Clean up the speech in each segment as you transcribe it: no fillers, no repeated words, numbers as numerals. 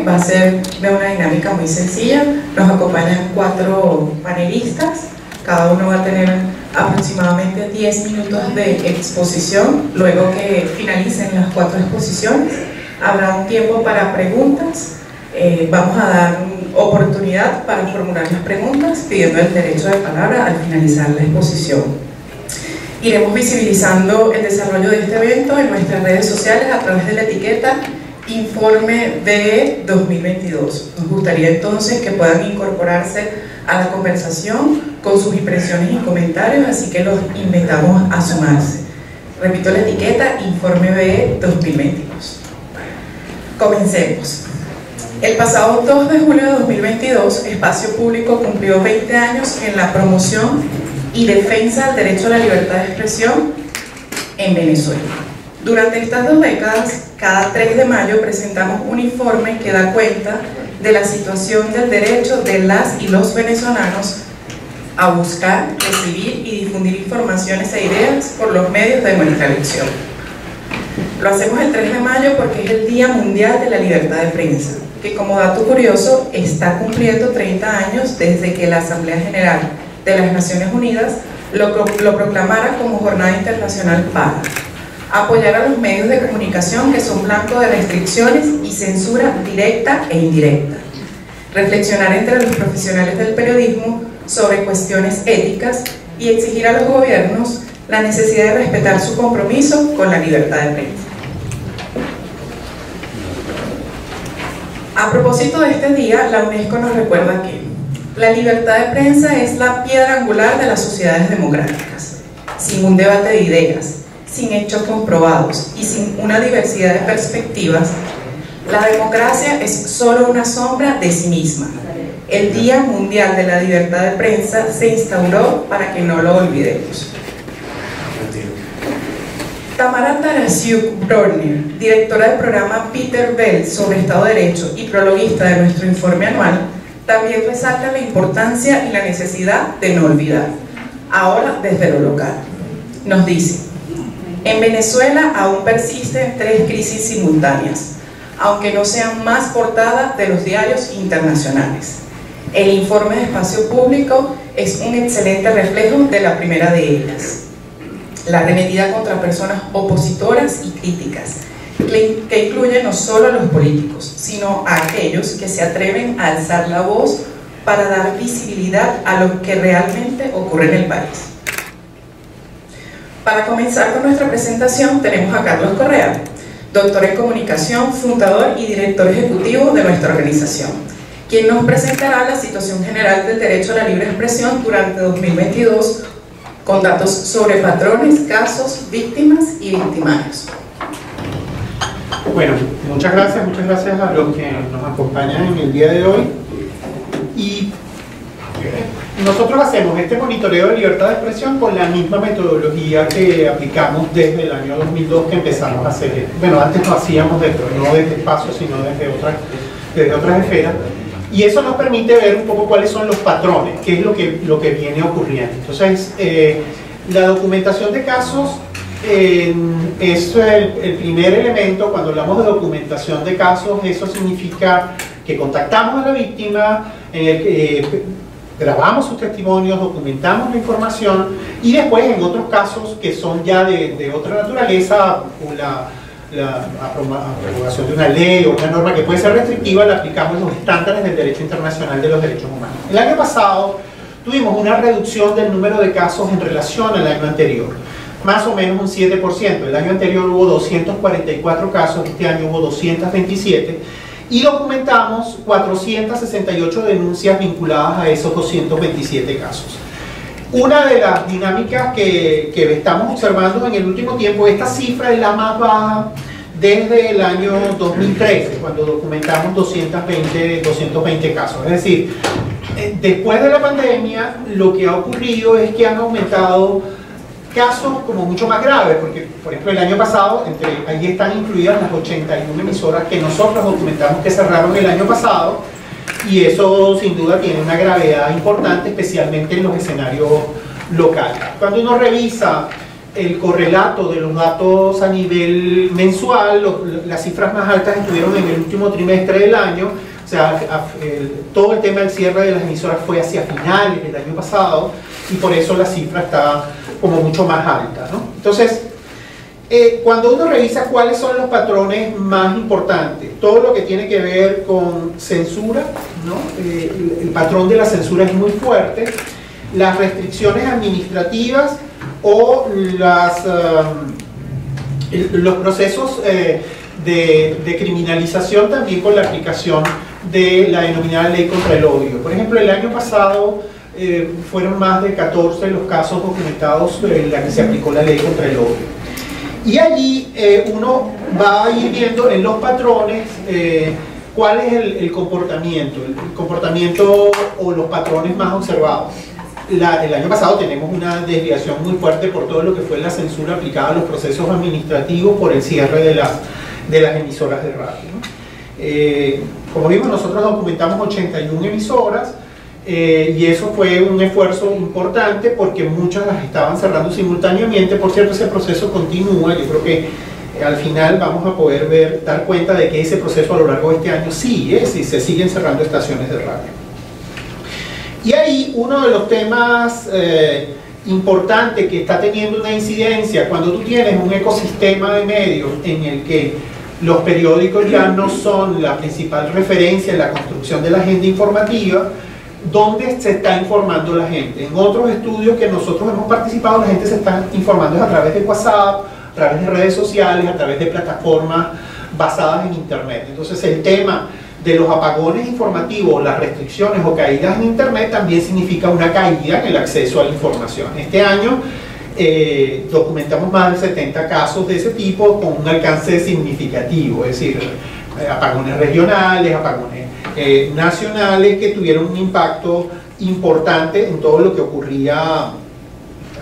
hoy va a ser de una dinámica muy sencilla. Nos acompañan 4 panelistas, cada uno va a tener aproximadamente 10 minutos de exposición. Luego que finalicen las 4 exposiciones, habrá un tiempo para preguntas. Vamos a dar oportunidad para formular las preguntas, pidiendo el derecho de palabra al finalizar la exposición. Iremos visibilizando el desarrollo de este evento en nuestras redes sociales a través de la etiqueta Informe BE 2022. Nos gustaría entonces que puedan incorporarse a la conversación con sus impresiones y comentarios, así que los invitamos a sumarse. Repito la etiqueta Informe BE 2022. Comencemos. El pasado 2 de julio de 2022, Espacio Público cumplió 20 años en la promoción y defensa del derecho a la libertad de expresión en Venezuela. Durante estas 2 décadas, cada 3 de mayo presentamos un informe que da cuenta de la situación del derecho de las y los venezolanos a buscar, recibir y difundir informaciones e ideas por los medios de nuestra elección. Lo hacemos el 3 de mayo porque es el Día Mundial de la Libertad de Prensa, que como dato curioso está cumpliendo 30 años desde que la Asamblea General de las Naciones Unidas lo proclamara como Jornada Internacional para apoyar a los medios de comunicación que son blanco de restricciones y censura directa e indirecta, reflexionar entre los profesionales del periodismo sobre cuestiones éticas y exigir a los gobiernos la necesidad de respetar su compromiso con la libertad de prensa. A propósito de este día, la UNESCO nos recuerda que la libertad de prensa es la piedra angular de las sociedades democráticas. Sin un debate de ideas, sin hechos comprobados y sin una diversidad de perspectivas, la democracia es solo una sombra de sí misma. El Día Mundial de la Libertad de Prensa se instauró para que no lo olvidemos. Tamara Tarasiuk-Brodner, directora del programa Peter Bell sobre Estado de Derecho y prologuista de nuestro informe anual, también resalta la importancia y la necesidad de no olvidar, ahora desde lo local. Nos dice: en Venezuela aún persisten 3 crisis simultáneas, aunque no sean más portada de los diarios internacionales. El informe de Espacio Público es un excelente reflejo de la primera de ellas, la arremetida contra personas opositoras y críticas, que incluye no solo a los políticos, sino a aquellos que se atreven a alzar la voz para dar visibilidad a lo que realmente ocurre en el país. Para comenzar con nuestra presentación tenemos a Carlos Correa, doctor en comunicación, fundador y director ejecutivo de nuestra organización, quien nos presentará la situación general del derecho a la libre expresión durante 2022 con datos sobre patrones, casos, víctimas y victimarios. Bueno, muchas gracias a los que nos acompañan en el día de hoy. Y nosotros hacemos este monitoreo de libertad de expresión con la misma metodología que aplicamos desde el año 2002 que empezamos a hacer. Bueno, antes lo hacíamos no desde Espacio, sino desde otras esferas. Y eso nos permite ver un poco cuáles son los patrones, qué es lo que viene ocurriendo. Entonces, la documentación de casos es el primer elemento. Cuando hablamos de documentación de casos, eso significa que contactamos a la víctima, grabamos sus testimonios, documentamos la información y después en otros casos que son ya de otra naturaleza, la aprobación de una ley o una norma que puede ser restrictiva, la aplicamos los estándares del derecho internacional de los derechos humanos. El año pasado tuvimos una reducción del número de casos en relación al año anterior, más o menos un 7%. El año anterior hubo 244 casos, este año hubo 227 y documentamos 468 denuncias vinculadas a esos 227 casos. Una de las dinámicas que estamos observando en el último tiempo, esta cifra es la más baja desde el año 2013, cuando documentamos 220 casos. Es decir, después de la pandemia, lo que ha ocurrido es que han aumentado casos como mucho más graves, porque por ejemplo el año pasado, ahí están incluidas las 81 emisoras que nosotros documentamos que cerraron el año pasado, y eso sin duda tiene una gravedad importante, especialmente en los escenarios locales. Cuando uno revisa el correlato de los datos a nivel mensual, las cifras más altas estuvieron en el último trimestre del año, o sea, todo el tema del cierre de las emisoras fue hacia finales del año pasado, y por eso la cifra está como mucho más alta, ¿no? Entonces, cuando uno revisa cuáles son los patrones más importantes, todo lo que tiene que ver con censura, ¿no? El patrón de la censura es muy fuerte, las restricciones administrativas o los procesos de criminalización también con la aplicación de la denominada ley contra el odio. Por ejemplo, el año pasado fueron más de 14 los casos documentados en la que se aplicó la ley contra el odio. Y allí uno va a ir viendo en los patrones cuál es el comportamiento o los patrones más observados. El año pasado tenemos una desviación muy fuerte por todo lo que fue la censura aplicada a los procesos administrativos por el cierre de las emisoras de radio, ¿no? Como vimos, nosotros documentamos 81 emisoras, y eso fue un esfuerzo importante porque muchas las estaban cerrando simultáneamente. Por cierto, ese proceso continúa. Yo creo que al final vamos a poder dar cuenta de que ese proceso a lo largo de este año sigue, si se siguen cerrando estaciones de radio. Y ahí uno de los temas importantes que está teniendo una incidencia, cuando tú tienes un ecosistema de medios en el que los periódicos ya no son la principal referencia en la construcción de la agenda informativa, ¿dónde se está informando la gente? En otros estudios que nosotros hemos participado, la gente se está informando a través de WhatsApp, a través de redes sociales, a través de plataformas basadas en Internet. Entonces el tema de los apagones informativos, las restricciones o caídas en Internet también significa una caída en el acceso a la información. Este año documentamos más de 70 casos de ese tipo con un alcance significativo, es decir, apagones regionales, apagones nacionales que tuvieron un impacto importante en todo lo que ocurría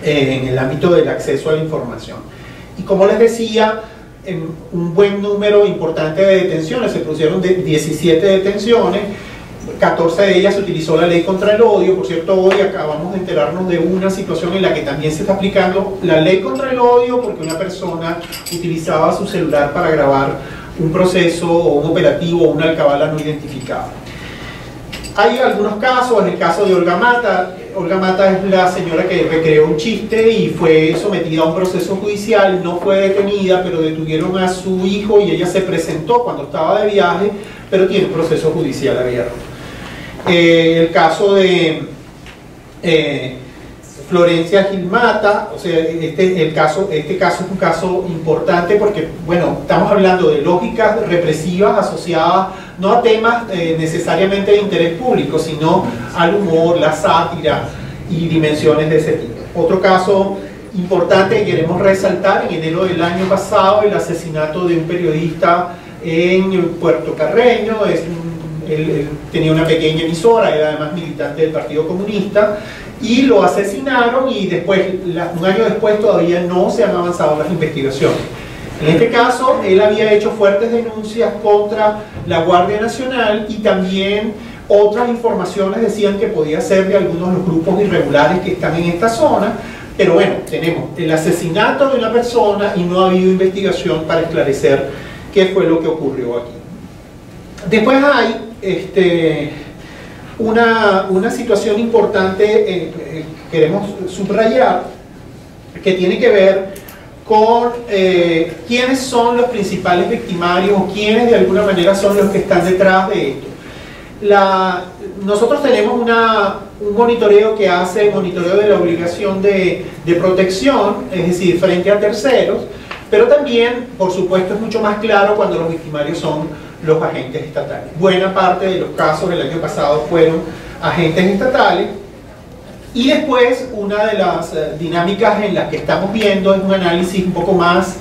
en el ámbito del acceso a la información. Y como les decía, un buen número importante de detenciones, se produjeron 17 detenciones, 14 de ellas se utilizó la ley contra el odio. Por cierto, hoy acabamos de enterarnos de una situación en la que también se está aplicando la ley contra el odio porque una persona utilizaba su celular para grabar un proceso o un operativo o una alcabala no identificada. Hay algunos casos, el caso de Olga Mata. Olga Mata es la señora que recreó un chiste y fue sometida a un proceso judicial, no fue detenida, pero detuvieron a su hijo y ella se presentó cuando estaba de viaje, pero tiene un proceso judicial abierto. El caso de Florencia Gilmata, o sea, este caso es un caso importante porque, bueno, estamos hablando de lógicas represivas asociadas no a temas necesariamente de interés público, sino al humor, la sátira y dimensiones de ese tipo. Otro caso importante que queremos resaltar, en enero del año pasado, el asesinato de un periodista en Puerto Carreño. Él tenía una pequeña emisora, era además militante del Partido Comunista, y lo asesinaron y después, un año después todavía no se han avanzado las investigaciones. En este caso, él había hecho fuertes denuncias contra la Guardia Nacional y también otras informaciones decían que podía ser de algunos de los grupos irregulares que están en esta zona, pero bueno, tenemos el asesinato de una persona y no ha habido investigación para esclarecer qué fue lo que ocurrió aquí. Después hay una situación importante, queremos subrayar, que tiene que ver con quiénes son los principales victimarios o quiénes de alguna manera son los que están detrás de esto. Nosotros tenemos un monitoreo que hace monitoreo de la obligación de protección, es decir, frente a terceros, pero también, por supuesto, es mucho más claro cuando los victimarios son los agentes estatales. Buena parte de los casos del año pasado fueron agentes estatales. Y después, una de las dinámicas en las que estamos viendo es un análisis un poco más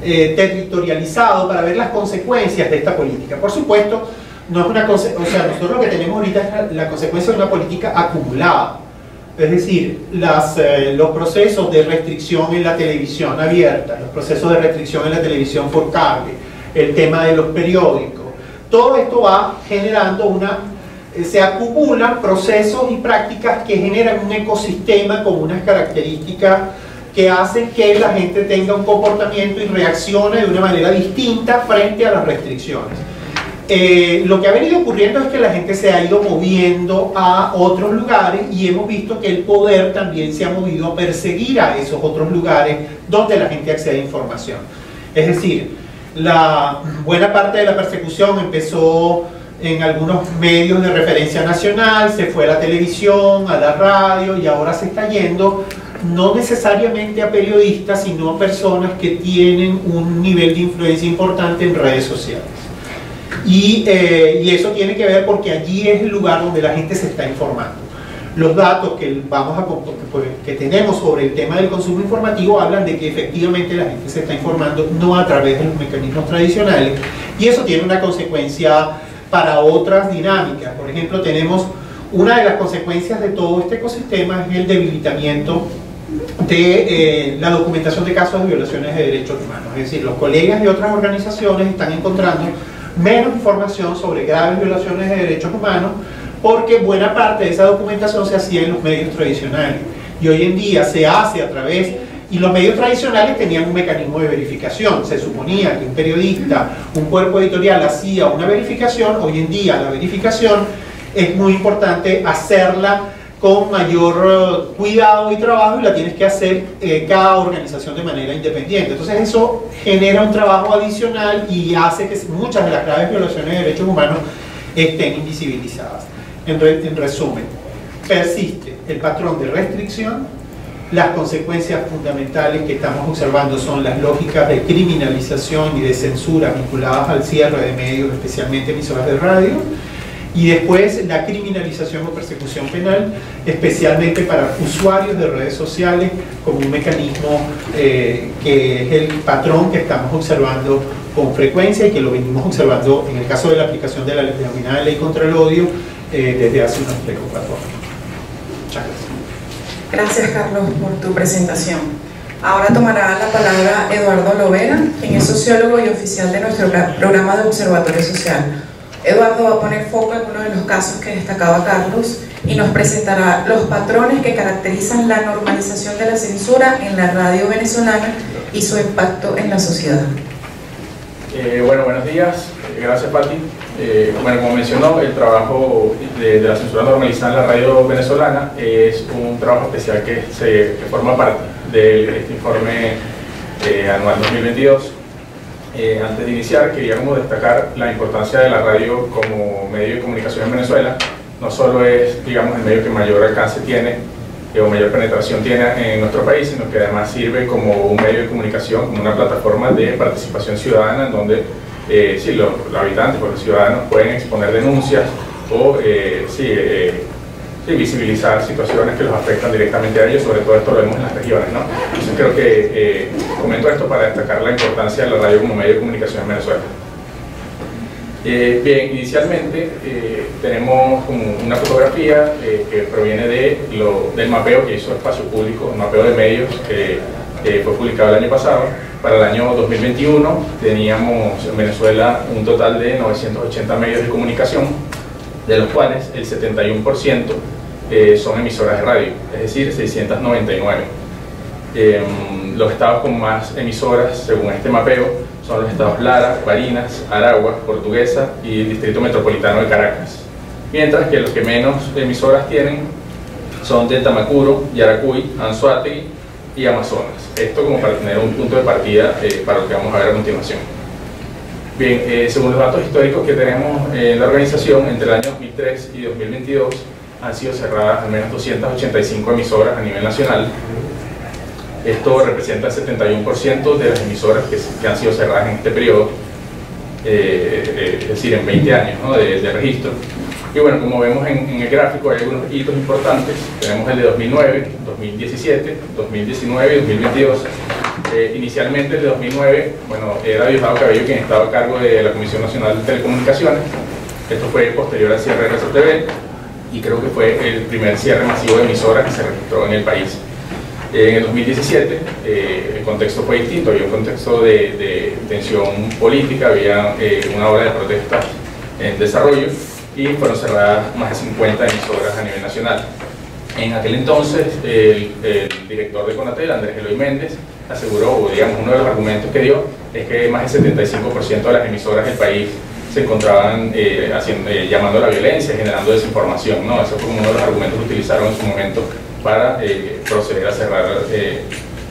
territorializado para ver las consecuencias de esta política. Por supuesto, no es una nosotros lo que tenemos ahorita es la consecuencia de una política acumulada. Es decir, los procesos de restricción en la televisión abierta, los procesos de restricción en la televisión por cable, el tema de los periódicos, todo esto va generando se acumulan procesos y prácticas que generan un ecosistema con unas características que hacen que la gente tenga un comportamiento y reaccione de una manera distinta frente a las restricciones. Lo que ha venido ocurriendo es que la gente se ha ido moviendo a otros lugares y hemos visto que el poder también se ha movido a perseguir a esos otros lugares donde la gente accede a información. Es decir, la buena parte de la persecución empezó en algunos medios de referencia nacional, se fue a la televisión, a la radio y ahora se está yendo no necesariamente a periodistas, sino a personas que tienen un nivel de influencia importante en redes sociales. Y eso tiene que ver porque allí es el lugar donde la gente se está informando. Los datos que tenemos sobre el tema del consumo informativo hablan de que efectivamente la gente se está informando no a través de los mecanismos tradicionales, y eso tiene una consecuencia para otras dinámicas. Por ejemplo, tenemos una de las consecuencias de todo este ecosistema es el debilitamiento de la documentación de casos de violaciones de derechos humanos. Es decir, los colegas de otras organizaciones están encontrando menos información sobre graves violaciones de derechos humanos porque buena parte de esa documentación se hacía en los medios tradicionales y hoy en día se hace a través, y los medios tradicionales tenían un mecanismo de verificación. Se suponía que un periodista, un cuerpo editorial hacía una verificación. Hoy en día la verificación es muy importante hacerla con mayor cuidado y trabajo, y la tienes que hacer cada organización de manera independiente. Entonces eso genera un trabajo adicional y hace que muchas de las graves violaciones de derechos humanos estén invisibilizadas. En resumen, persiste el patrón de restricción. Las consecuencias fundamentales que estamos observando son las lógicas de criminalización y de censura vinculadas al cierre de medios, especialmente emisoras de radio. Y después la criminalización o persecución penal, especialmente para usuarios de redes sociales, como un mecanismo que es el patrón que estamos observando con frecuencia y que lo venimos observando en el caso de la aplicación de la denominada Ley contra el Odio desde hace unos 3 o 4 años. Muchas gracias. Gracias, Carlos, por tu presentación. Ahora tomará la palabra Eduardo Lovera, quien es sociólogo y oficial de nuestro programa de Observatorio Social. Eduardo va a poner foco en uno de los casos que destacaba Carlos y nos presentará los patrones que caracterizan la normalización de la censura en la radio venezolana y su impacto en la sociedad. Bueno, buenos días. Gracias, Pati. Bueno, como mencionó, el trabajo de la censura normalizada en la radio venezolana es un trabajo especial que forma parte de este informe anual 2022. Antes de iniciar, queríamos destacar la importancia de la radio como medio de comunicación en Venezuela. No solo es, digamos, el medio que mayor alcance tiene o mayor penetración tiene en nuestro país, sino que además sirve como un medio de comunicación, como una plataforma de participación ciudadana en donde sí, los habitantes, los ciudadanos pueden exponer denuncias o visibilizar situaciones que los afectan directamente a ellos. Sobre todo esto lo vemos en las regiones, ¿no? Entonces creo que comento esto para destacar la importancia de la radio como medio de comunicación en Venezuela. Bien, inicialmente tenemos como una fotografía que proviene del mapeo que hizo Espacio Público, el mapeo de medios que fue publicado el año pasado. Para el año 2021 teníamos en Venezuela un total de 980 medios de comunicación, de los cuales el 71% son emisoras de radio, es decir, 699. Los estados con más emisoras, según este mapeo, son los estados Lara, Barinas, Aragua, Portuguesa y el Distrito Metropolitano de Caracas. Mientras que los que menos emisoras tienen son de Tamacuro, Yaracuy, Anzoátegui y Amazonas. Esto como para tener un punto de partida para lo que vamos a ver a continuación. Bien, según los datos históricos que tenemos en la organización, entre el año 2003 y 2022 han sido cerradas al menos 285 emisoras a nivel nacional. Esto representa el 71% de las emisoras que han sido cerradas en este periodo, es decir, en 20 años, ¿no?, de registro. Y bueno, como vemos en el gráfico, hay algunos hitos importantes. Tenemos el de 2009, 2017, 2019 y 2022. Inicialmente el de 2009, bueno, era Diosdado Cabello quien estaba a cargo de la Comisión Nacional de Telecomunicaciones. Esto fue posterior al cierre de RCTV y creo que fue el primer cierre masivo de emisoras que se registró en el país. En el 2017 el contexto fue distinto, había un contexto de tensión política, había una ola de protestas en desarrollo y fueron cerradas más de 50 emisoras a nivel nacional. En aquel entonces, el director de Conatel, Andrés Eloy Méndez, aseguró, o digamos, uno de los argumentos que dio, es que más del 75% de las emisoras del país se encontraban llamando a la violencia, generando desinformación, ¿no? Eso fue uno de los argumentos que utilizaron en su momento para proceder a cerrar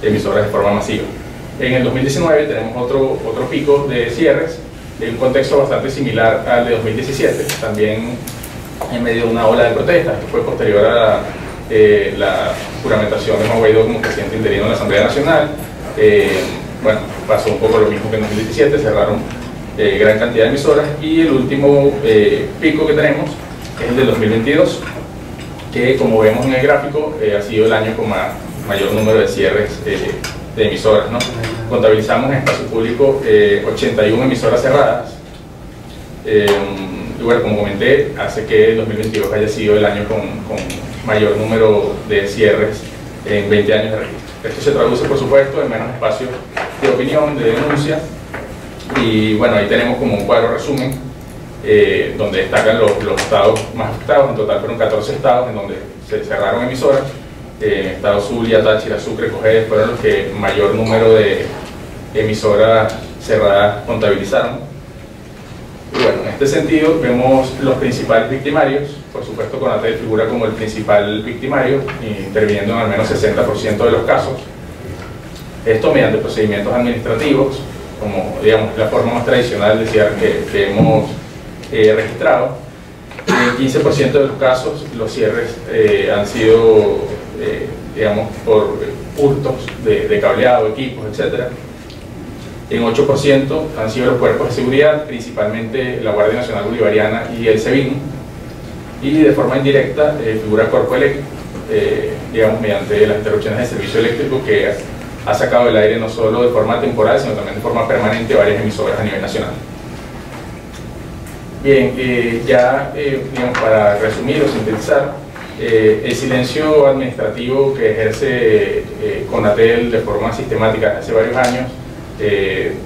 emisoras de forma masiva. En el 2019 tenemos otro pico de cierres, en un contexto bastante similar al de 2017, también en medio de una ola de protestas, que fue posterior a la juramentación de Juan Guaidó como presidente interino de la Asamblea Nacional. Bueno, pasó un poco lo mismo que en 2017, cerraron gran cantidad de emisoras, y el último pico que tenemos es el del 2022, que como vemos en el gráfico ha sido el año con mayor número de cierres de emisoras, ¿no? Contabilizamos en espacio público 81 emisoras cerradas, y bueno, como comenté, hace que el 2022 haya sido el año con mayor número de cierres en 20 años de registro. Esto se traduce, por supuesto, en menos espacios de opinión, de denuncia, y bueno, ahí tenemos como un cuadro resumen donde destacan los estados más afectados. En total fueron 14 estados en donde se cerraron emisoras. Estado Zulia, Táchira, Sucre, Cojedes fueron los que mayor número de emisoras cerradas contabilizaron. Y bueno, en este sentido vemos los principales victimarios. Por supuesto, Conatel figura como el principal victimario, interviniendo en al menos 60% de los casos. Esto mediante procedimientos administrativos, como digamos la forma más tradicional de cierre que hemos registrado. En 15% de los casos los cierres han sido digamos por hurtos de cableado, equipos, etc. En 8% han sido los cuerpos de seguridad, principalmente la Guardia Nacional Bolivariana y el SEBIN, y de forma indirecta figura Corpo Eléctrico, digamos mediante las interrupciones de servicio eléctrico, que ha sacado del aire no solo de forma temporal, sino también de forma permanente varias emisoras a nivel nacional. Bien, digamos, para resumir o sintetizar, el silencio administrativo que ejerce Conatel de forma sistemática desde hace varios años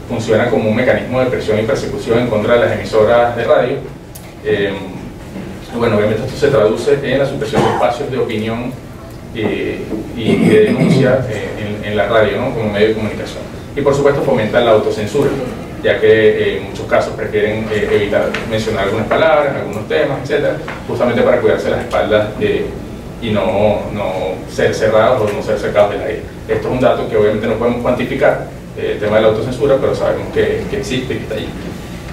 funciona como un mecanismo de presión y persecución en contra de las emisoras de radio. Bueno, obviamente esto se traduce en la supresión de espacios de opinión y de denuncia en la radio, ¿no? Como medio de comunicación. Y por supuesto fomenta la autocensura, ya que en muchos casos prefieren evitar mencionar algunas palabras, algunos temas, etc., justamente para cuidarse las espaldas y no ser cerrados o no ser cercados del aire. Esto es un dato que obviamente no podemos cuantificar, el tema de la autocensura, pero sabemos que existe y que está allí.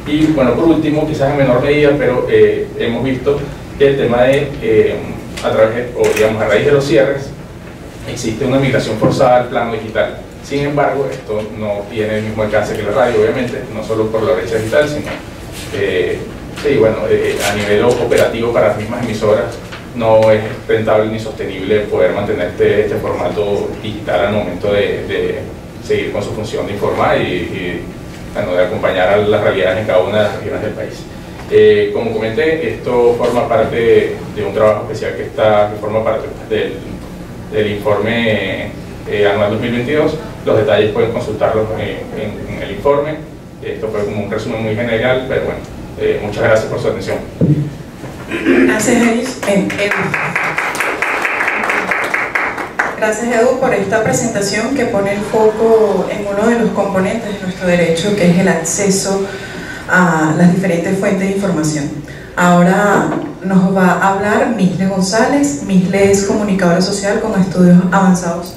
Y bueno, por último, quizás en menor medida, pero hemos visto que el tema de, a raíz de los cierres, existe una migración forzada al plano digital. Sin embargo, esto no tiene el mismo alcance que la radio, obviamente, no solo por la brecha digital, sino a nivel operativo para las mismas emisoras no es rentable ni sostenible poder mantener este formato digital al momento de seguir con su función de informar y de acompañar a las realidades en cada una de las regiones del país. Como comenté, esto forma parte de un trabajo especial que forma parte del informe anual 2022. Los detalles pueden consultarlos en el informe. Esto fue como un resumen muy general, pero bueno, muchas gracias por su atención. Gracias, Edu. Gracias, Edu, por esta presentación que pone el foco en uno de los componentes de nuestro derecho, que es el acceso a las diferentes fuentes de información. Ahora nos va a hablar Misle González. Misle es comunicadora social con estudios avanzados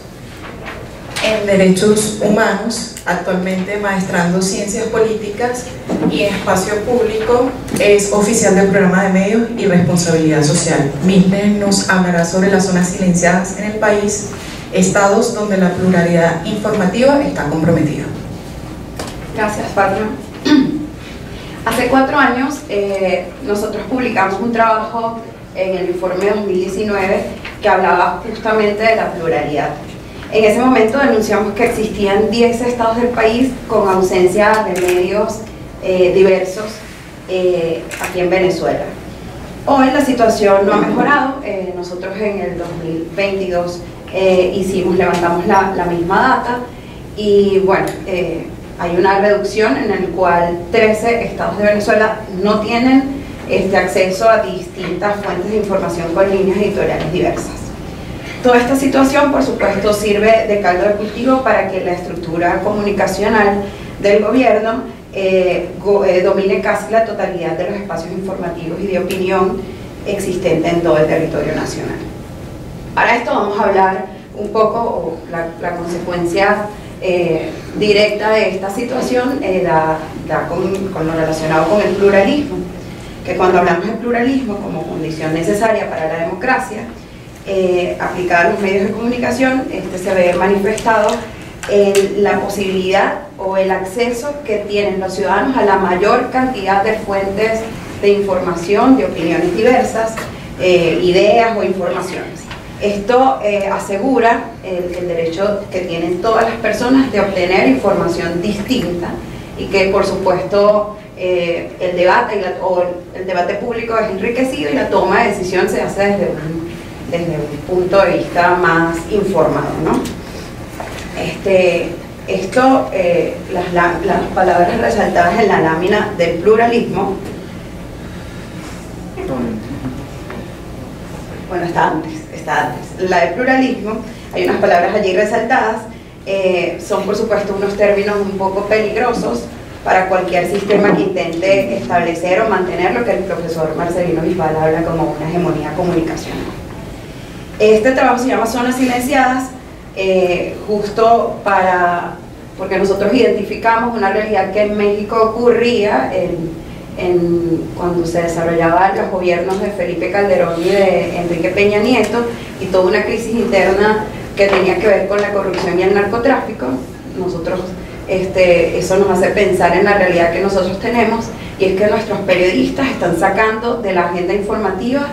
en Derechos Humanos, actualmente maestrando Ciencias Políticas y en Espacio Público, es oficial del Programa de Medios y Responsabilidad Social. Misle nos hablará sobre las zonas silenciadas en el país, estados donde la pluralidad informativa está comprometida. Gracias, Pablo. Hace 4 años nosotros publicamos un trabajo en el informe 2019 que hablaba justamente de la pluralidad. En ese momento denunciamos que existían 10 estados del país con ausencia de medios diversos aquí en Venezuela. Hoy la situación no ha mejorado. Nosotros en el 2022 levantamos la misma data y bueno, hay una reducción en el cual 13 estados de Venezuela no tienen acceso a distintas fuentes de información con líneas editoriales diversas. Toda esta situación, por supuesto, sirve de caldo de cultivo para que la estructura comunicacional del gobierno domine casi la totalidad de los espacios informativos y de opinión existentes en todo el territorio nacional. Para esto vamos a hablar un poco, la consecuencia directa de esta situación con lo relacionado con el pluralismo, que cuando hablamos de pluralismo como condición necesaria para la democracia, aplicada a los medios de comunicación, se ve manifestado en la posibilidad o el acceso que tienen los ciudadanos a la mayor cantidad de fuentes de información, de opiniones diversas, ideas o informaciones. Esto asegura el derecho que tienen todas las personas de obtener información distinta y que, por supuesto, el debate público es enriquecido y la toma de decisión se hace desde un punto de vista más informado, ¿no? Las palabras resaltadas en la lámina del pluralismo, bueno, está antes. La del pluralismo, hay unas palabras allí resaltadas, son por supuesto unos términos un poco peligrosos para cualquier sistema que intente establecer o mantener lo que el profesor Marcelino Bisbal habla como una hegemonía comunicacional. Este trabajo se llama Zonas Silenciadas, justo porque nosotros identificamos una realidad que en México ocurría cuando se desarrollaban los gobiernos de Felipe Calderón y de Enrique Peña Nieto, y toda una crisis interna que tenía que ver con la corrupción y el narcotráfico. Eso nos hace pensar en la realidad que nosotros tenemos, y es que nuestros periodistas están sacando de la agenda informativa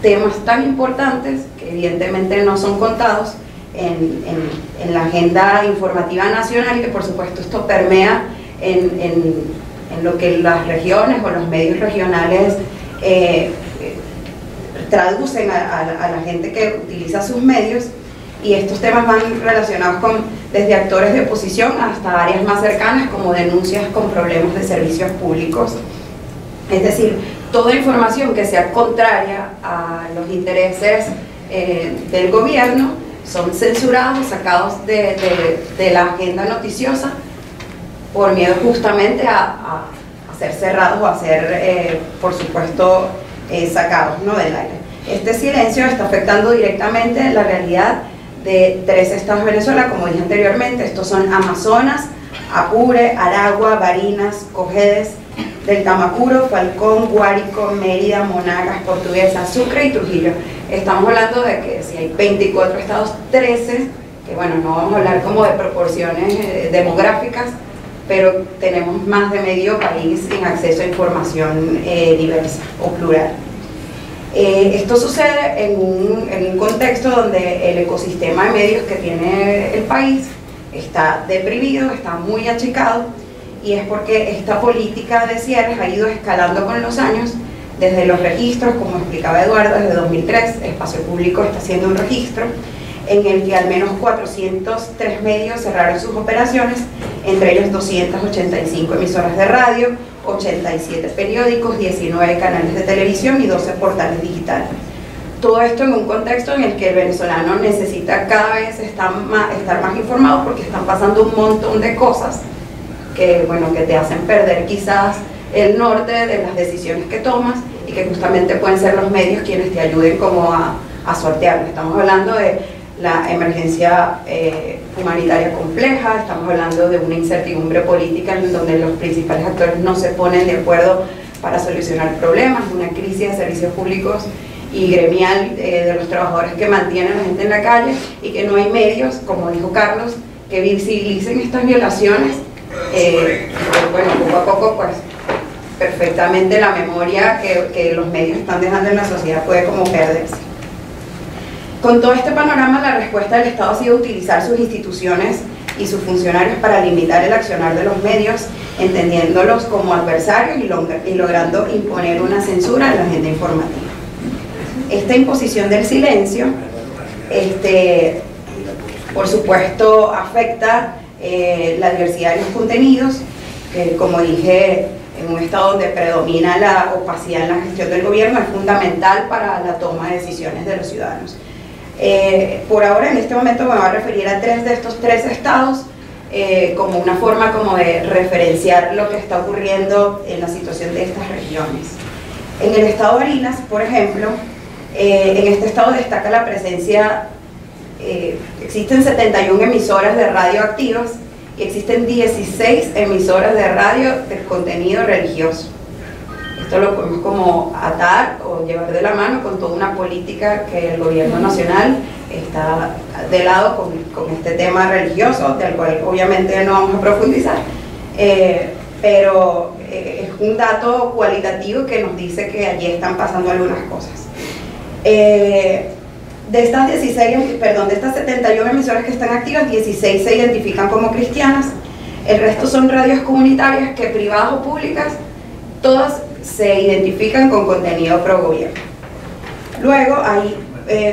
temas tan importantes que evidentemente no son contados en la agenda informativa nacional, y que por supuesto esto permea en lo que las regiones o los medios regionales traducen a la gente que utiliza sus medios, y estos temas van relacionados desde actores de oposición hasta áreas más cercanas como denuncias con problemas de servicios públicos. Es decir, toda información que sea contraria a los intereses del gobierno son censurados, sacados de la agenda noticiosa, por miedo justamente a ser cerrados o a ser, por supuesto, sacados, ¿no?, del aire. Este silencio está afectando directamente la realidad de 3 estados de Venezuela, como dije anteriormente. Estos son Amazonas, Apure, Aragua, Barinas, Cojedes, del Tamacuro, Falcón, Guárico, Mérida, Monagas, Portuguesa, Sucre y Trujillo. Estamos hablando de que si hay 24 estados, 13, que bueno, no vamos a hablar como de proporciones demográficas, pero tenemos más de medio país sin acceso a información diversa o plural. Esto sucede en un contexto donde el ecosistema de medios que tiene el país está deprimido, está muy achicado, y es porque esta política de cierres ha ido escalando con los años, desde los registros, como explicaba Eduardo, desde 2003, Espacio Público está haciendo un registro en el que al menos 403 medios cerraron sus operaciones, entre ellos 285 emisoras de radio, 87 periódicos, 19 canales de televisión y 12 portales digitales. Todo esto en un contexto en el que el venezolano necesita cada vez estar más informado, porque están pasando un montón de cosas que, bueno, que te hacen perder quizás el norte de las decisiones que tomas, y que justamente pueden ser los medios quienes te ayuden como a sortearlo. Estamos hablando de la emergencia humanitaria compleja, estamos hablando de una incertidumbre política en donde los principales actores no se ponen de acuerdo para solucionar problemas, una crisis de servicios públicos y gremial de los trabajadores que mantienen a la gente en la calle, y que no hay medios, como dijo Carlos, que visibilicen estas violaciones. Bueno, poco a poco, pues perfectamente la memoria que los medios están dejando en la sociedad puede como perderse. Con todo este panorama, la respuesta del Estado ha sido utilizar sus instituciones y sus funcionarios para limitar el accionar de los medios, entendiéndolos como adversarios y logrando imponer una censura en la agenda informativa. Esta imposición del silencio, por supuesto, afecta la diversidad de los contenidos, que, como dije, en un estado donde predomina la opacidad en la gestión del gobierno, es fundamental para la toma de decisiones de los ciudadanos. Por ahora, en este momento, me voy a referir a 3 de estos 3 estados como una forma como de referenciar lo que está ocurriendo en la situación de estas regiones. En el estado de Barinas, por ejemplo, en este estado destaca la presencia, existen 71 emisoras de radio activas y existen 16 emisoras de radio de contenido religioso. Esto lo podemos como atar o llevar de la mano con toda una política que el gobierno nacional está de lado con este tema religioso, del cual obviamente no vamos a profundizar, pero es un dato cualitativo que nos dice que allí están pasando algunas cosas. De estas 71 emisoras que están activas, 16 se identifican como cristianas, el resto son radios comunitarias que, privadas o públicas, todas se identifican con contenido pro gobierno. Luego hay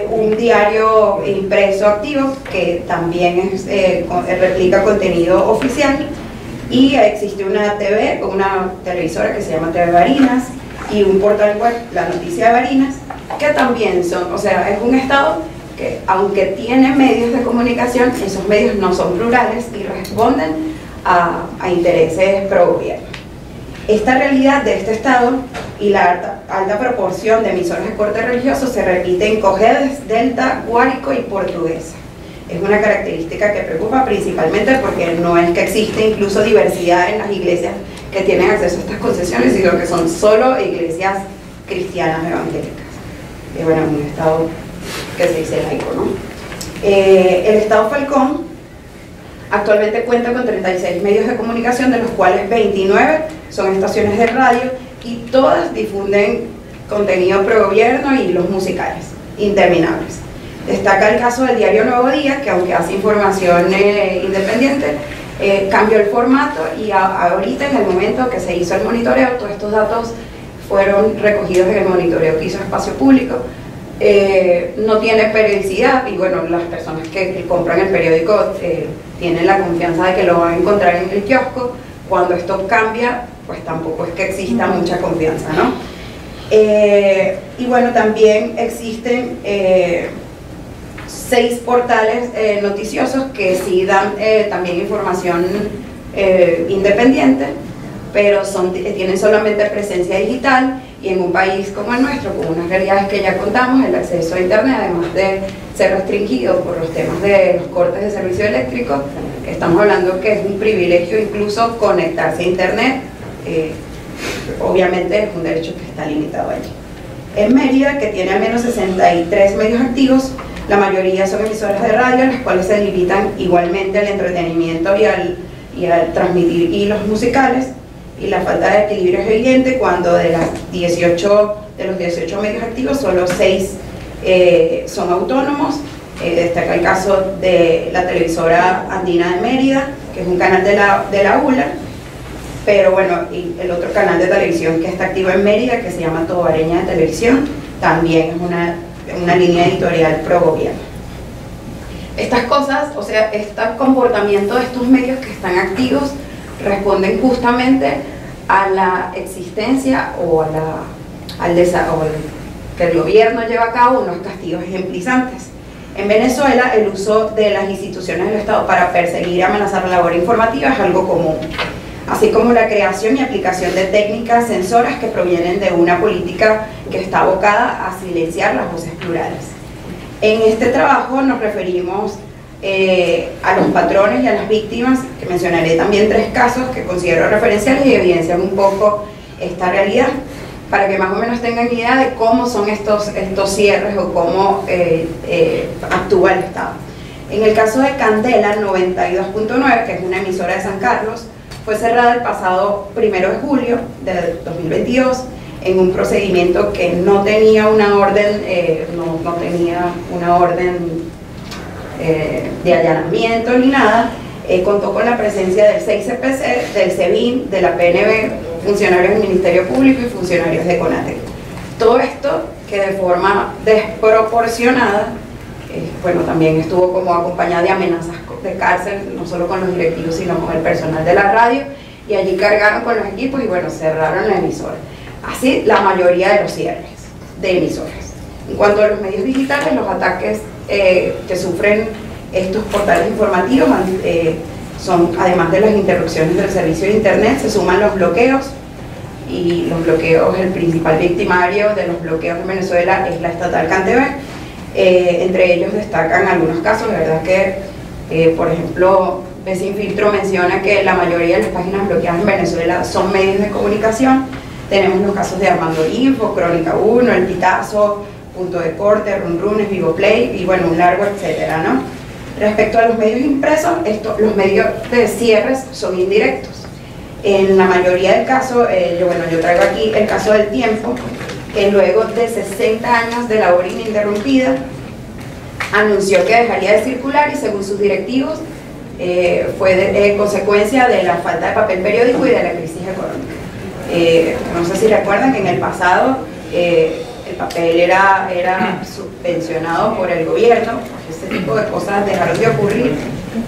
un diario impreso activo que también replica contenido oficial, y existe una televisora que se llama TV Barinas, y un portal web, La Noticia de Barinas, que también son, o sea, es un estado que, aunque tiene medios de comunicación, esos medios no son plurales y responden a intereses pro gobierno. Esta realidad de este estado y la alta proporción de emisoras de corte religioso se repite en Cojedes, Delta, Guárico y Portuguesa. Es una característica que preocupa principalmente porque no es que existe incluso diversidad en las iglesias que tienen acceso a estas concesiones, sino que son solo iglesias cristianas evangélicas. Y bueno, un estado que se dice laico, ¿no? El estado Falcón actualmente cuenta con 36 medios de comunicación, de los cuales 29 son estaciones de radio y todas difunden contenido pro gobierno y los musicales interminables. Destaca el caso del diario Nuevo Día, que aunque hace información independiente, cambió el formato y ahorita, en el momento que se hizo el monitoreo, todos estos datos fueron recogidos en el monitoreo que hizo Espacio Público. No tiene periodicidad y bueno, las personas que compran el periódico tienen la confianza de que lo van a encontrar en el kiosco. Cuando esto cambia, pues tampoco es que exista mucha confianza, ¿no? Y bueno, también existen 6 portales noticiosos que sí dan también información independiente, pero tienen solamente presencia digital, y en un país como el nuestro, con unas realidades que ya contamos, el acceso a internet, además de ser restringido por los temas de los cortes de servicio eléctrico, estamos hablando que es un privilegio incluso conectarse a internet. Obviamente es un derecho que está limitado allí. En Mérida, que tiene al menos 63 medios activos, la mayoría son emisoras de radio, las cuales se limitan igualmente al entretenimiento y al transmitir hilos musicales, y la falta de equilibrio es evidente cuando de los 18 medios activos, solo 6 son autónomos. Destaca el caso de la televisora Andina de Mérida, que es un canal de la ULA, pero bueno, y el otro canal de televisión que está activo en Mérida, que se llama Tobareña de Televisión, también es una línea editorial pro gobierno. Estas cosas, o sea, este comportamiento de estos medios que están activos responden justamente a la existencia o al desarrollo que el gobierno lleva a cabo unos castigos ejemplizantes. En Venezuela, el uso de las instituciones del Estado para perseguir y amenazar la labor informativa es algo común, así como la creación y aplicación de técnicas censoras que provienen de una política que está abocada a silenciar las voces plurales. En este trabajo nos referimos a los patrones y a las víctimas, que mencionaré también 3 casos que considero referenciales y evidencian un poco esta realidad, para que más o menos tengan idea de cómo son estos cierres o cómo actúa el Estado. En el caso de Candela 92.9, que es una emisora de San Carlos, fue cerrada el pasado 1 de julio de 2022 en un procedimiento que no tenía una orden, de allanamiento ni nada. Contó con la presencia del 6CPC, del SEBIN, de la PNB, funcionarios del Ministerio Público y funcionarios de CONATEC. Todo esto que de forma desproporcionada, bueno, también estuvo como acompañada de amenazas de cárcel, no solo con los directivos, sino con el personal de la radio, y allí cargaron con los equipos y bueno, cerraron la emisora. Así la mayoría de los cierres de emisoras. En cuanto a los medios digitales, los ataques que sufren estos portales informativos son, además de las interrupciones del servicio de internet, se suman los bloqueos, y los bloqueos, el principal victimario de los bloqueos en Venezuela es la estatal CanTV. Entre ellos destacan algunos casos, de verdad que, por ejemplo, Desinfiltro menciona que la mayoría de las páginas bloqueadas en Venezuela son medios de comunicación. Tenemos los casos de Armando Info, Crónica 1, El Pitazo, Punto Deporte, Runrunes, Vivo Play y bueno, un largo etcétera, ¿no? Respecto a los medios impresos, los medios de cierres son indirectos. En la mayoría del caso, yo traigo aquí el caso del Tiempo, que luego de 60 años de labor ininterrumpida, anunció que dejaría de circular y según sus directivos, fue consecuencia de la falta de papel periódico y de la crisis económica. No sé si recuerdan que en el pasado el papel era subvencionado por el gobierno, ese tipo de cosas dejaron de ocurrir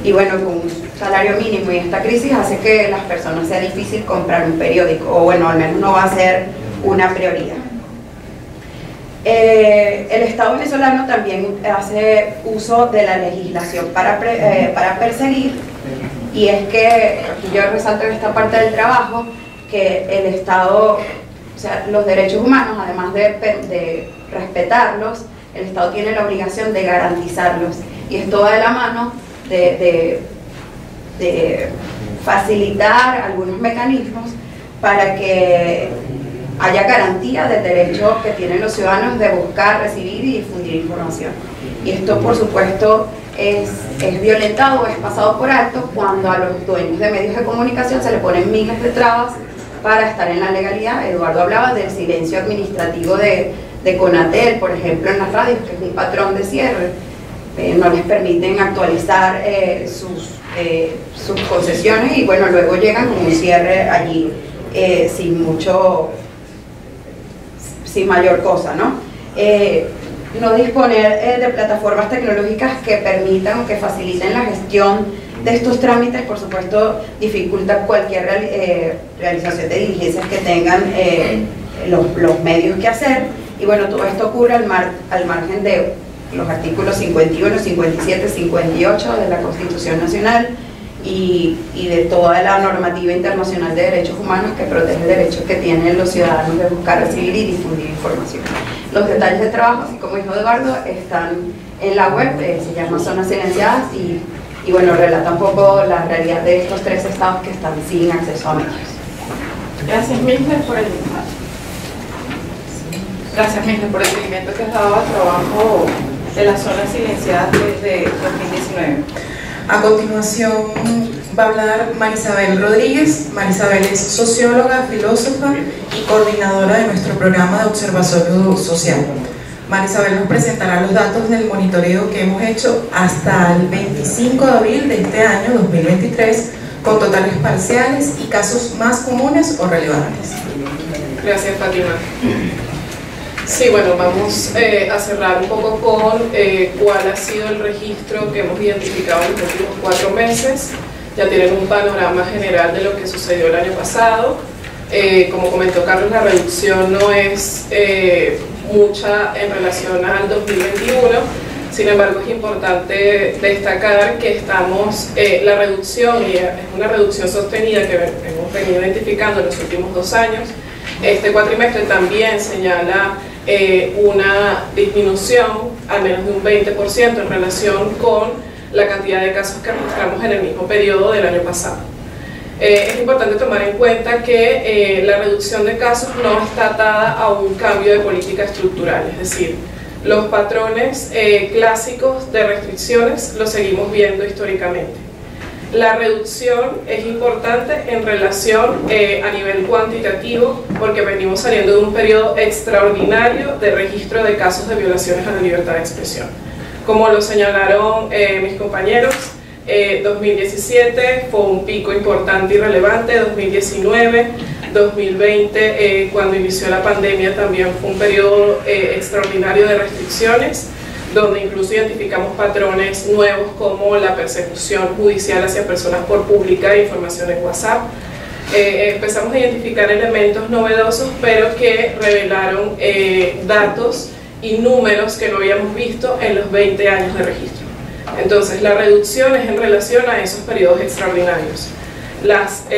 y bueno, con un salario mínimo y esta crisis hace que las personas sea difícil comprar un periódico, o bueno, al menos no va a ser una prioridad. El Estado venezolano también hace uso de la legislación para perseguir, y es que, aquí yo resalto en esta parte del trabajo, que el Estado, o sea, los derechos humanos, además de respetarlos, el Estado tiene la obligación de garantizarlos, y esto va de la mano de facilitar algunos mecanismos para que haya garantía del derecho que tienen los ciudadanos de buscar, recibir y difundir información. Y esto, por supuesto, es violentado o es pasado por alto cuando a los dueños de medios de comunicación se le ponen miles de trabas para estar en la legalidad. Eduardo hablaba del silencio administrativo de Conatel, por ejemplo, en las radios, que es un patrón de cierre. No les permiten actualizar sus concesiones y bueno, luego llegan con un cierre allí sin mayor cosa, ¿no? No disponer de plataformas tecnológicas que permitan o que faciliten la gestión de estos trámites, por supuesto, dificulta cualquier realización de diligencias que tengan los medios que hacer. Y bueno, todo esto ocurre al margen de los artículos 51, 57, 58 de la Constitución Nacional y de toda la normativa internacional de derechos humanos que protege el derecho que tienen los ciudadanos de buscar, recibir y difundir información. Los detalles de trabajo, así como dijo Eduardo, están en la web, se llama Zonas Silenciadas y bueno, relata un poco la realidad de estos 3 estados que están sin acceso a medios. Gracias, Mirna, por el seguimiento que has dado al trabajo de las zonas silenciadas desde 2019. A continuación va a hablar Marisabel Rodríguez. Marisabel es socióloga, filósofa y coordinadora de nuestro programa de observatorio social. Marisabel nos presentará los datos del monitoreo que hemos hecho hasta el 25 de abril de este año 2023, con totales parciales y casos más comunes o relevantes. Gracias, Fátima. Sí, bueno, vamos a cerrar un poco con cuál ha sido el registro que hemos identificado en los últimos 4 meses. Ya tienen un panorama general de lo que sucedió el año pasado. Como comentó Carlos, la reducción no es mucha en relación al 2021. Sin embargo, es importante destacar que la reducción, y es una reducción sostenida que hemos venido identificando en los últimos 2 años. Este cuatrimestre también señala una disminución al menos de un 20% en relación con la cantidad de casos que registramos en el mismo periodo del año pasado. Es importante tomar en cuenta que la reducción de casos no está atada a un cambio de política estructural, es decir, los patrones clásicos de restricciones los seguimos viendo históricamente. La reducción es importante en relación a nivel cuantitativo porque venimos saliendo de un periodo extraordinario de registro de casos de violaciones a la libertad de expresión. Como lo señalaron mis compañeros, 2017 fue un pico importante y relevante, 2019, 2020 cuando inició la pandemia también fue un periodo extraordinario de restricciones, donde incluso identificamos patrones nuevos como la persecución judicial hacia personas por publicar información en WhatsApp. Empezamos a identificar elementos novedosos, pero que revelaron datos y números que no habíamos visto en los 20 años de registro. Entonces la reducción es en relación a esos periodos extraordinarios. Las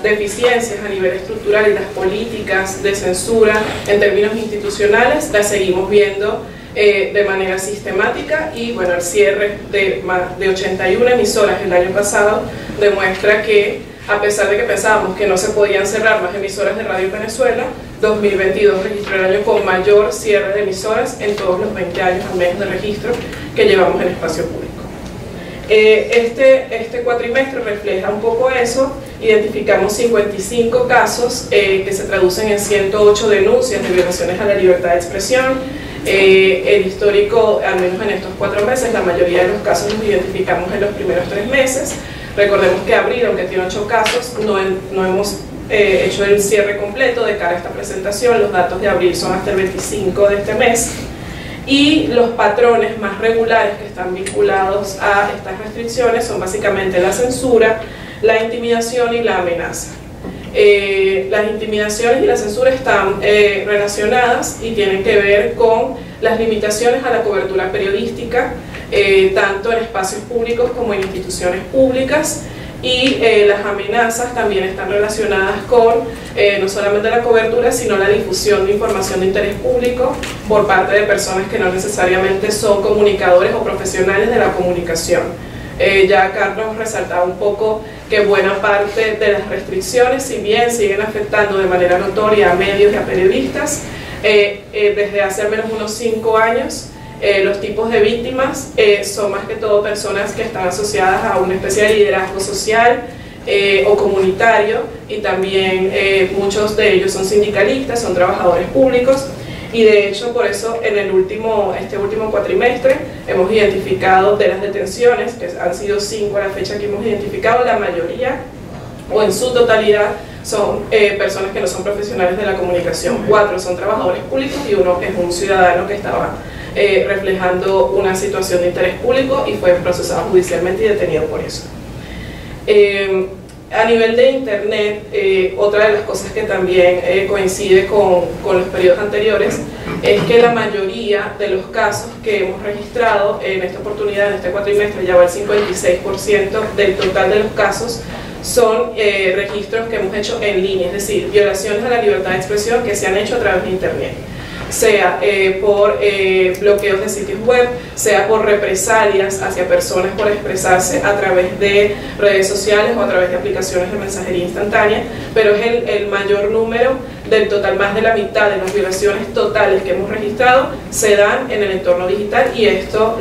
deficiencias a nivel estructural y las políticas de censura en términos institucionales las seguimos viendo de manera sistemática, y bueno, el cierre de más de 81 emisoras el año pasado demuestra que, a pesar de que pensábamos que no se podían cerrar más emisoras de Radio Venezuela, 2022 registró el año con mayor cierre de emisoras en todos los 20 años al menos de registro que llevamos en espacio público. Este cuatrimestre refleja un poco eso. Identificamos 55 casos que se traducen en 108 denuncias de violaciones a la libertad de expresión. El histórico, al menos en estos 4 meses, la mayoría de los casos los identificamos en los primeros 3 meses. Recordemos que abril, aunque tiene 8 casos, no hemos hecho el cierre completo de cara a esta presentación. Los datos de abril son hasta el 25 de este mes. Y los patrones más regulares que están vinculados a estas restricciones son básicamente la censura, la intimidación y la amenaza. Las intimidaciones y la censura están relacionadas y tienen que ver con las limitaciones a la cobertura periodística, tanto en espacios públicos como en instituciones públicas, y las amenazas también están relacionadas con no solamente la cobertura, sino la difusión de información de interés público por parte de personas que no necesariamente son comunicadores o profesionales de la comunicación. Ya Carlos resaltaba un poco que buena parte de las restricciones, si bien siguen afectando de manera notoria a medios y a periodistas, desde hace al menos unos 5 años, los tipos de víctimas son más que todo personas que están asociadas a una especie de liderazgo social o comunitario, y también muchos de ellos son sindicalistas, son trabajadores públicos, y de hecho por eso en este último cuatrimestre hemos identificado, de las detenciones, que han sido 5 a la fecha que hemos identificado, la mayoría o en su totalidad son personas que no son profesionales de la comunicación. 4 son trabajadores públicos y 1 es un ciudadano que estaba reflejando una situación de interés público y fue procesado judicialmente y detenido por eso. A nivel de internet, otra de las cosas que también coincide con los periodos anteriores es que la mayoría de los casos que hemos registrado en esta oportunidad, en este cuatrimestre, ya va el 56% del total de los casos, son registros que hemos hecho en línea, es decir, violaciones a la libertad de expresión que se han hecho a través de internet, sea por bloqueos de sitios web, sea por represalias hacia personas por expresarse a través de redes sociales o a través de aplicaciones de mensajería instantánea, pero es el mayor número del total. Más de la mitad de las violaciones totales que hemos registrado se dan en el entorno digital, y esto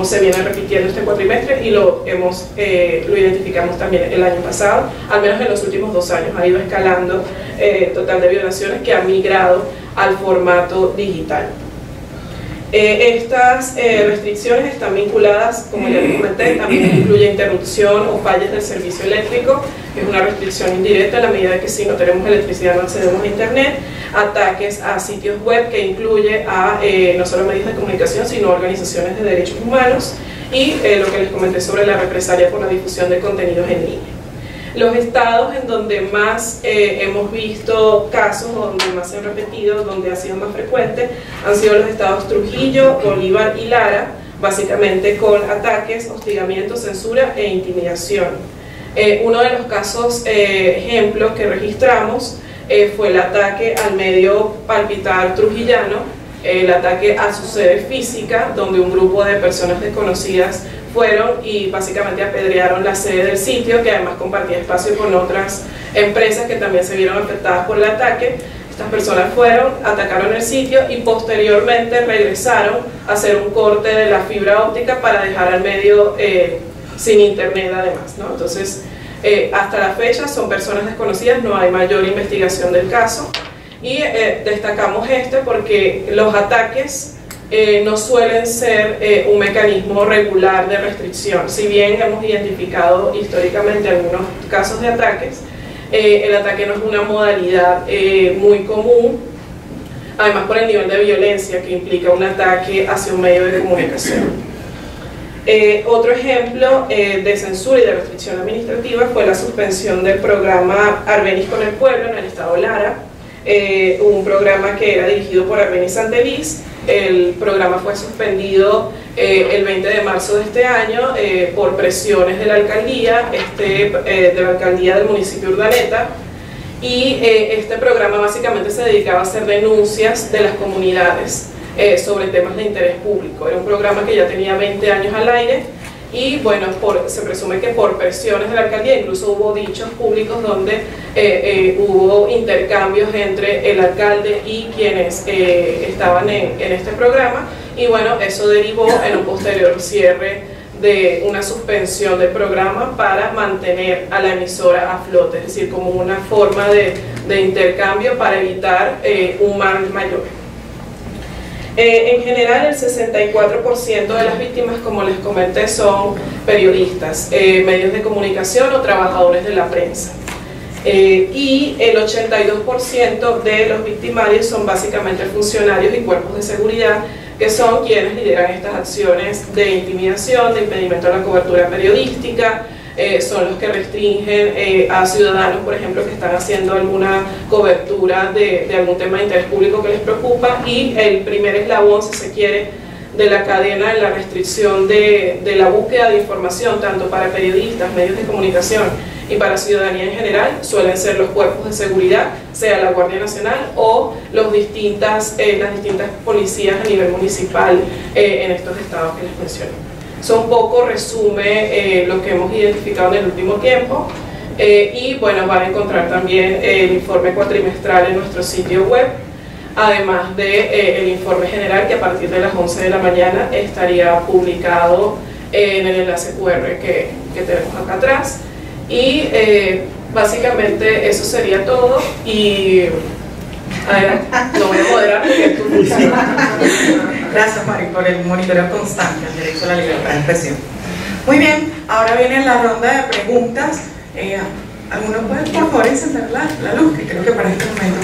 se viene repitiendo este cuatrimestre, y lo identificamos también el año pasado, al menos en los últimos 2 años ha ido escalando el total de violaciones que ha migrado al formato digital. Estas restricciones están vinculadas, como ya les comenté, también incluye interrupción o fallas del servicio eléctrico, que es una restricción indirecta en la medida de que si no tenemos electricidad no accedemos a internet, ataques a sitios web, que incluye a no solo medios de comunicación sino organizaciones de derechos humanos, y lo que les comenté sobre la represalia por la difusión de contenidos en línea. Los estados en donde más hemos visto casos, donde más se han repetido, donde ha sido más frecuente, han sido los estados Trujillo, Bolívar y Lara, básicamente con ataques, hostigamiento, censura e intimidación. Uno de los casos ejemplos que registramos fue el ataque al medio Palpitar trujillano, el ataque a su sede física, donde un grupo de personas desconocidas fueron y básicamente apedrearon la sede del sitio, que además compartía espacio con otras empresas que también se vieron afectadas por el ataque. Estas personas fueron, atacaron el sitio y posteriormente regresaron a hacer un corte de la fibra óptica para dejar al medio sin internet además, ¿no? Entonces, hasta la fecha son personas desconocidas, no hay mayor investigación del caso, y destacamos porque los ataques no suelen ser un mecanismo regular de restricción. Si bien hemos identificado históricamente algunos casos de ataques, el ataque no es una modalidad muy común, además por el nivel de violencia que implica un ataque hacia un medio de comunicación. Otro ejemplo de censura y de restricción administrativa fue la suspensión del programa Arbenis con el Pueblo en el estado Lara. un programa que era dirigido por Arlenis Santeliz. El programa fue suspendido el 20 de marzo de este año por presiones de la alcaldía, del municipio de Urdaneta, y este programa básicamente se dedicaba a hacer denuncias de las comunidades sobre temas de interés público. Era un programa que ya tenía 20 años al aire y bueno, se presume que por presiones de la alcaldía, incluso hubo dichos públicos donde hubo intercambios entre el alcalde y quienes estaban en este programa, y bueno, eso derivó en un posterior cierre de una suspensión del programa para mantener a la emisora a flote, es decir, como una forma de intercambio para evitar un mal mayor. En general, el 64% de las víctimas, como les comenté, son periodistas, medios de comunicación o trabajadores de la prensa. Y el 82% de los victimarios son básicamente funcionarios y cuerpos de seguridad, que son quienes lideran estas acciones de intimidación, de impedimento a la cobertura periodística. Son los que restringen a ciudadanos, por ejemplo, que están haciendo alguna cobertura de algún tema de interés público que les preocupa, y el primer eslabón, si se quiere, de la cadena en la restricción de la búsqueda de información, tanto para periodistas, medios de comunicación y para ciudadanía en general, suelen ser los cuerpos de seguridad, sea la Guardia Nacional o las distintas policías a nivel municipal en estos estados que les mencioné. Eso un poco resume lo que hemos identificado en el último tiempo, y bueno, van a encontrar también el informe cuatrimestral en nuestro sitio web, además del informe general, que a partir de las 11 de la mañana estaría publicado en el enlace QR que tenemos acá atrás. Y básicamente eso sería todo, y lo voy a moderar porque es tu función. Gracias, Mari, por el monitoreo constante al derecho a la libertad de expresión. Muy bien, ahora viene la ronda de preguntas. ¿Alguno puede, por favor, encender la luz? Que creo que para este momento